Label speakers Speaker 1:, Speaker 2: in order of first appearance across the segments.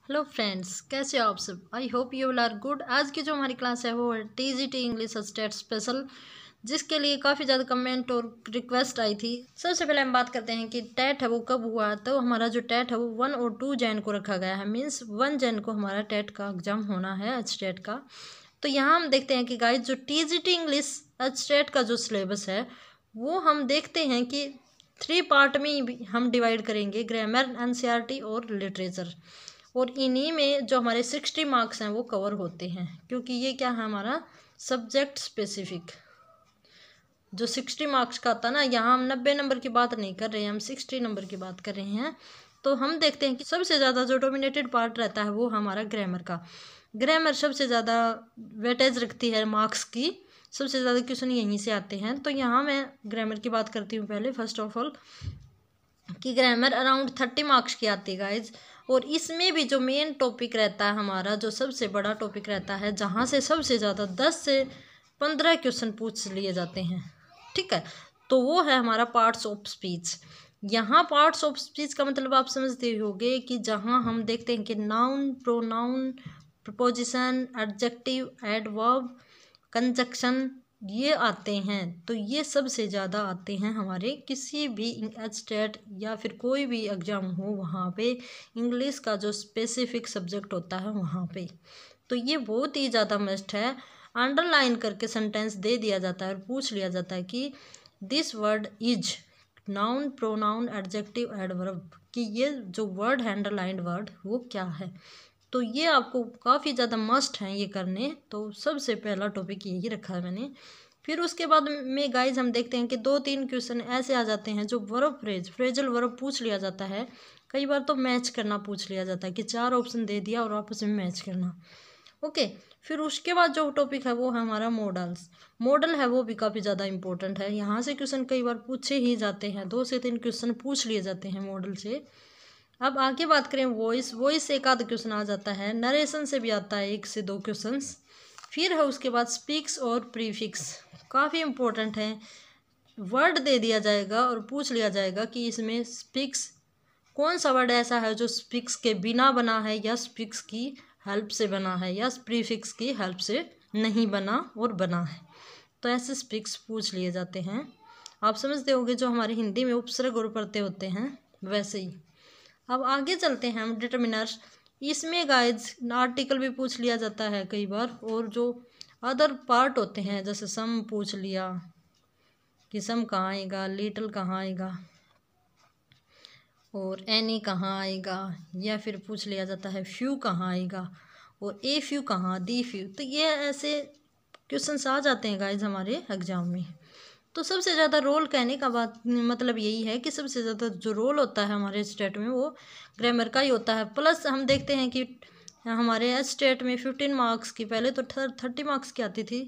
Speaker 1: Hello friends, कैसे हो आप सब। I hope you will are good. आज की जो हमारी क्लास है वो है TGT इंग्लिश स्टेट स्पेशल, जिसके लिए काफ़ी ज़्यादा कमेंट और रिक्वेस्ट आई थी। सबसे पहले हम बात करते हैं कि टेट है वो कब हुआ। तो हमारा जो टेट है वो 1 और 2 जैन को रखा गया है। मीन्स 1 जैन को हमारा टेट का एग्ज़ाम होना है, एचटेट का। तो यहाँ हम देखते हैं कि गाइज जो TGT इंग्लिश एचटेट का जो सिलेबस है वो हम देखते हैं कि 3 पार्ट में हम डिवाइड करेंगे, ग्रामर, NCERT और लिटरेचर। और इन्हीं में जो हमारे 60 मार्क्स हैं वो कवर होते हैं, क्योंकि ये क्या है हमारा सब्जेक्ट स्पेसिफिक। जो 60 मार्क्स का आता है ना, यहाँ हम 90 नंबर की बात नहीं कर रहे हैं, हम 60 नंबर की बात कर रहे हैं। तो हम देखते हैं कि सबसे ज़्यादा जो डोमिनेटेड पार्ट रहता है वो हमारा ग्रामर का। ग्रामर सबसे ज़्यादा वेटेज रखती है मार्क्स की, सबसे ज़्यादा क्वेश्चन यहीं से आते हैं। तो यहाँ मैं ग्रामर की बात करती हूँ पहले। फर्स्ट ऑफ ऑल कि ग्रामर अराउंड 30 मार्क्स की आती है गाइज। और इसमें भी जो मेन टॉपिक रहता है हमारा, जो सबसे बड़ा टॉपिक रहता है, जहाँ से सबसे ज़्यादा 10 से 15 क्वेश्चन पूछ लिए जाते हैं, ठीक है, तो वो है हमारा पार्ट्स ऑफ स्पीच। यहाँ पार्ट्स ऑफ स्पीच का मतलब आप समझते होंगे कि जहाँ हम देखते हैं कि noun, pronoun, preposition, adjective, adverb, conjunction ये आते हैं। तो ये सबसे ज़्यादा आते हैं हमारे किसी भी एचटेट या फिर कोई भी एग्ज़ाम हो वहाँ पे, इंग्लिश का जो स्पेसिफिक सब्जेक्ट होता है वहाँ पे। तो ये बहुत ही ज़्यादा मस्ट है। अंडरलाइन करके सेंटेंस दे दिया जाता है और पूछ लिया जाता है कि this word is noun, pronoun, adjective, adverb, कि ये जो वर्ड है अंडरलाइंड वर्ड वो क्या है। तो ये आपको काफ़ी ज़्यादा मस्ट हैं ये करने। तो सबसे पहला टॉपिक यही रखा है मैंने। फिर उसके बाद में गाइज हम देखते हैं कि 2-3 क्वेश्चन ऐसे आ जाते हैं जो वर्ब फ्रेजल वर्ब पूछ लिया जाता है। कई बार तो मैच करना पूछ लिया जाता है कि 4 ऑप्शन दे दिया और आपस में मैच करना। ओके, फिर उसके बाद जो टॉपिक है वो है हमारा मॉडल्स। मॉडल है वो भी काफ़ी ज़्यादा इंपॉर्टेंट है। यहाँ से क्वेश्चन कई बार पूछे ही जाते हैं, 2 से 3 क्वेश्चन पूछ लिए जाते हैं मॉडल से। अब आगे बात करें वॉइस से एक आध क्वेश्चन आ जाता है, नरेशन से भी आता है 1 से 2 क्वेश्चंस। फिर है उसके बाद स्पीक्स और प्रीफिक्स, काफ़ी इंपॉर्टेंट है। वर्ड दे दिया जाएगा और पूछ लिया जाएगा कि इसमें स्पीक्स कौन सा वर्ड ऐसा है जो स्पीक्स के बिना बना है, या स्पीक्स की हेल्प से बना है, या प्रीफिक्स की हेल्प से नहीं बना और बना है। तो ऐसे स्पीक्स पूछ लिए जाते हैं। आप समझते होंगे जो हमारे हिंदी में उपसर्ग और प्रत्यय होते हैं वैसे ही। अब आगे चलते हैं हम डिटर्मिनर्स। इसमें गाइज आर्टिकल भी पूछ लिया जाता है कई बार, और जो अदर पार्ट होते हैं जैसे सम पूछ लिया कि सम कहाँ आएगा, लिटिल कहाँ आएगा, और एनी कहाँ आएगा, या फिर पूछ लिया जाता है फ्यू कहाँ आएगा, और ए फ्यू कहाँ, दी फ्यू। तो ये ऐसे क्वेश्चंस आ जाते हैं गाइज हमारे एग्जाम में। तो सबसे ज़्यादा रोल कहने का बात मतलब यही है कि सबसे ज़्यादा जो रोल होता है हमारे स्टेट में वो ग्रामर का ही होता है। प्लस हम देखते हैं कि हमारे स्टेट में 15 मार्क्स की, पहले तो 30 मार्क्स की आती थी,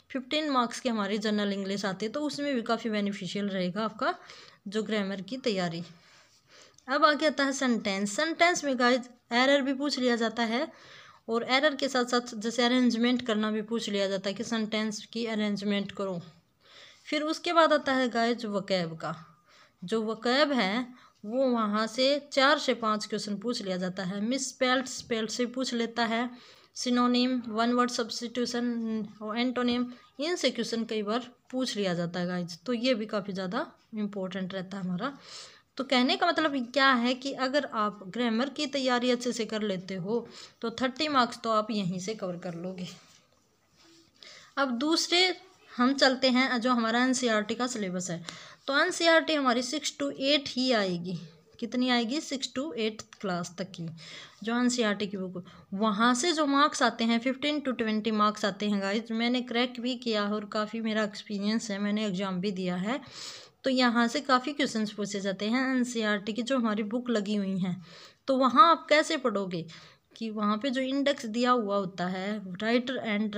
Speaker 1: 15 मार्क्स की हमारी जनरल इंग्लिश आती है। तो उसमें भी काफ़ी बेनिफिशियल रहेगा आपका जो ग्रामर की तैयारी। अब आगे आता है सेंटेंस। सेंटेंस में गाइज एरर भी पूछ लिया जाता है, और एरर के साथ साथ जैसे अरेंजमेंट करना भी पूछ लिया जाता है कि सेंटेंस की अरेंजमेंट करो। फिर उसके बाद आता है गाइज वकैब का। जो वकैब है वो वहाँ से 4 से 5 क्वेश्चन पूछ लिया जाता है। मिस स्पेल्ड से पूछ लेता है, सिनोनिम, वन वर्ड सब्स्टिट्यूशन और एंटोनिम, इनसे क्वेश्चन कई बार पूछ लिया जाता है गाइज। तो ये भी काफ़ी ज़्यादा इम्पोर्टेंट रहता है हमारा। तो कहने का मतलब क्या है कि अगर आप ग्रामर की तैयारी अच्छे से कर लेते हो तो 30 मार्क्स तो आप यहीं से कवर कर लोगे। अब दूसरे हम चलते हैं जो हमारा NCERT का सिलेबस है। तो NCERT हमारी 6 to 8 ही आएगी। कितनी आएगी? 6 to 8 क्लास तक की जो NCERT की बुक। वहाँ से जो मार्क्स आते हैं 15 to 20 मार्क्स आते हैं गाइज। मैंने क्रैक भी किया और काफ़ी मेरा एक्सपीरियंस है, मैंने एग्ज़ाम भी दिया है। तो यहाँ से काफ़ी क्वेश्चंस पूछे जाते हैं NCERT की जो हमारी बुक लगी हुई हैं। तो वहाँ आप कैसे पढ़ोगे कि वहाँ पे जो इंडेक्स दिया हुआ होता है, राइटर एंड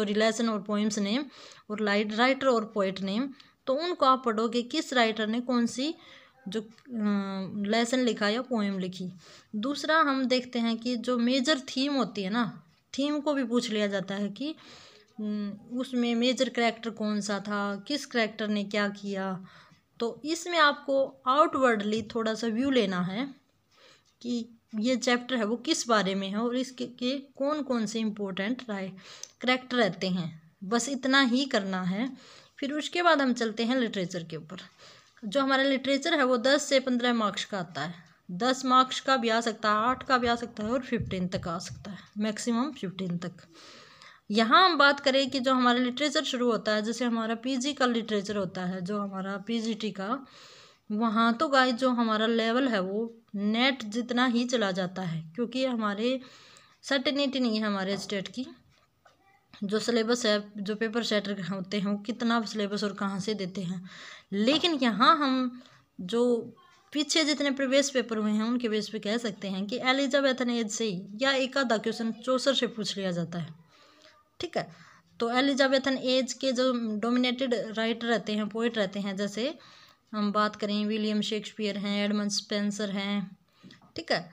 Speaker 1: लेसन और पोइम्स नेम, और राइटर और पोइट नेम, तो उनको आप पढ़ोगे किस राइटर ने कौन सी जो लेसन लिखा या पोएम लिखी। दूसरा हम देखते हैं कि जो मेजर थीम होती है ना, थीम को भी पूछ लिया जाता है कि उसमें मेजर कैरेक्टर कौन सा था, किस कैरेक्टर ने क्या किया। तो इसमें आपको आउटवर्डली थोड़ा सा व्यू लेना है कि ये चैप्टर है वो किस बारे में है और इसके के कौन कौन से इम्पोर्टेंट करेक्टर रहते हैं, बस इतना ही करना है। फिर उसके बाद हम चलते हैं लिटरेचर के ऊपर। जो हमारा लिटरेचर है वो 10 से 15 मार्क्स का आता है। 10 मार्क्स का भी आ सकता है, 8 का भी आ सकता है और 15 तक आ सकता है, मैक्सिमम 15 तक। यहाँ हम बात करें कि जो हमारा लिटरेचर शुरू होता है, जैसे हमारा पीजी का लिटरेचर होता है, जो हमारा पीजीटी का, वहाँ तो गाइस जो हमारा लेवल है वो नेट जितना ही चला जाता है, क्योंकि हमारे सर्टेनिटी नहीं है हमारे स्टेट की। जो सिलेबस है, जो पेपर सेटर होते हैं वो कितना सिलेबस और कहाँ से देते हैं। लेकिन यहाँ हम जो पीछे जितने प्रीवियस पेपर हुए हैं उनके बेस पे कह सकते हैं कि एलिजाबेथन एज से ही या एक आधा क्वेश्चन चौसर से पूछ लिया जाता है। ठीक है, तो एलिजाबेथन एज के जो डोमिनेटेड राइटर रहते हैं, पोइट रहते हैं, जैसे हम बात करें विलियम शेक्सपियर हैं, एडमंड स्पेंसर हैं, ठीक है,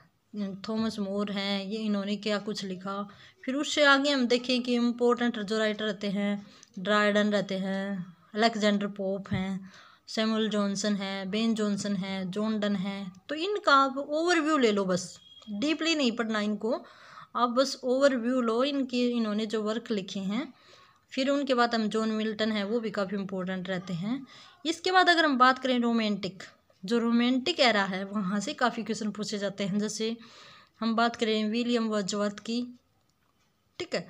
Speaker 1: थॉमस मोर हैं, ये इन्होंने क्या कुछ लिखा। फिर उससे आगे हम देखें कि इम्पोर्टेंट जो राइटर रहते हैं, ड्रायडन रहते हैं, अलेक्जेंडर पोप हैं, सैमुअल जॉनसन है, बेन जॉनसन है, जॉन डन है। तो इनका आप ओवरव्यू ले लो, बस डीपली नहीं पढ़ना इनको, आप बस ओवरव्यू लो इनकी, इन्होंने जो वर्क लिखे हैं। फिर उनके बाद हम जॉन मिल्टन है, वो भी काफ़ी इम्पोर्टेंट रहते हैं। इसके बाद अगर हम बात करें रोमांटिक, जो रोमांटिक एरा है वहाँ से काफ़ी क्वेश्चन पूछे जाते हैं। जैसे हम बात करें विलियम वर्ड्सवर्थ की, ठीक है,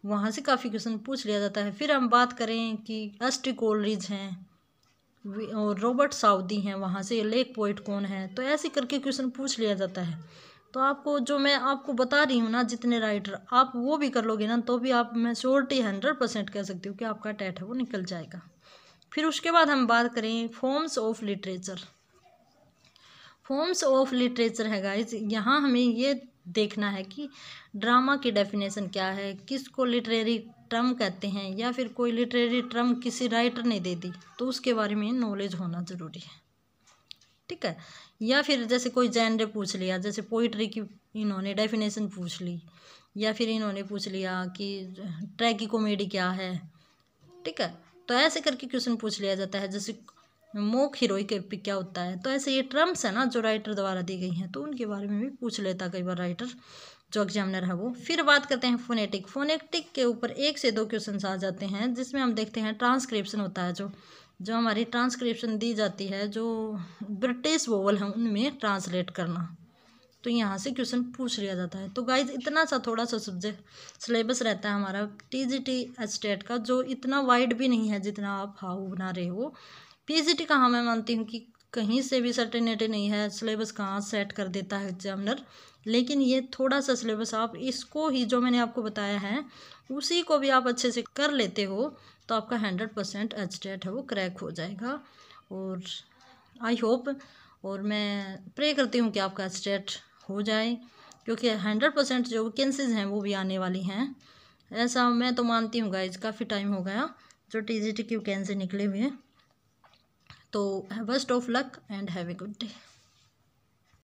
Speaker 1: वहाँ से काफ़ी क्वेश्चन पूछ लिया जाता है। फिर हम बात करें कि एस.टी. कोलरिज हैं और रॉबर्ट साउदी हैं, वहाँ से लेक पोइट कौन है, तो ऐसे करके क्वेश्चन पूछ लिया जाता है। तो आपको जो मैं आपको बता रही हूँ ना, जितने राइटर आप वो भी कर लोगे ना, तो भी आप, मैं श्योरिटी 100% कह सकती हूँ कि आपका टेट है वो निकल जाएगा। फिर उसके बाद हम बात करें forms of literature. Forms of literature है गाइस, यहाँ हमें ये देखना है कि ड्रामा की डेफिनेशन क्या है, किसको लिटरेरी टर्म कहते हैं, या फिर कोई लिटरेरी टर्म किसी राइटर ने दे दी तो उसके बारे में नॉलेज होना ज़रूरी है। ठीक है, या फिर जैसे कोई जेनर पूछ लिया, जैसे पोइट्री की इन्होंने डेफिनेशन पूछ ली, या फिर इन्होंने पूछ लिया कि ट्रैगी कॉमेडी क्या है। ठीक है, तो ऐसे करके क्वेश्चन पूछ लिया जाता है। जैसे मोक हीरोइक एपिक क्या होता है, तो ऐसे ये टर्म्स है ना जो राइटर द्वारा दी गई हैं, तो उनके बारे में भी पूछ लेता कई बार राइटर, जो एग्जामिनर है वो। फिर बात करते हैं फोनेटिक। फोनेटिक के ऊपर 1 से 2 क्वेश्चन आ जाते हैं, जिसमें हम देखते हैं ट्रांसक्रिप्शन होता है, जो हमारी ट्रांसक्रिप्शन दी जाती है, जो ब्रिटिश वोवल है उनमें ट्रांसलेट करना, तो यहाँ से क्वेश्चन पूछ लिया जाता है। तो गाइज इतना सा थोड़ा सा सब्जेक्ट सिलेबस रहता है हमारा टीजीटी स्टेट का, जो इतना वाइड भी नहीं है जितना आप हाउ बना रहे हो। पीजीटी का हाँ मैं मानती हूँ कि कहीं से भी सर्टेनिटी नहीं है, सिलेबस कहाँ सेट कर देता है एग्जामिनर, लेकिन ये थोड़ा सा सिलेबस आप इसको ही जो मैंने आपको बताया है उसी को भी आप अच्छे से कर लेते हो तो आपका 100% एचटेट है वो क्रैक हो जाएगा। और आई होप, और मैं प्रे करती हूँ कि आपका एचटेट हो जाए, क्योंकि 100% जो वैकेंसीज हैं वो भी आने वाली हैं, ऐसा मैं तो मानती हूँ गाइज। काफ़ी टाइम हो गया जो टीजीटी की वैकेंसी निकले हुए हैं। तो best of luck and have a good day.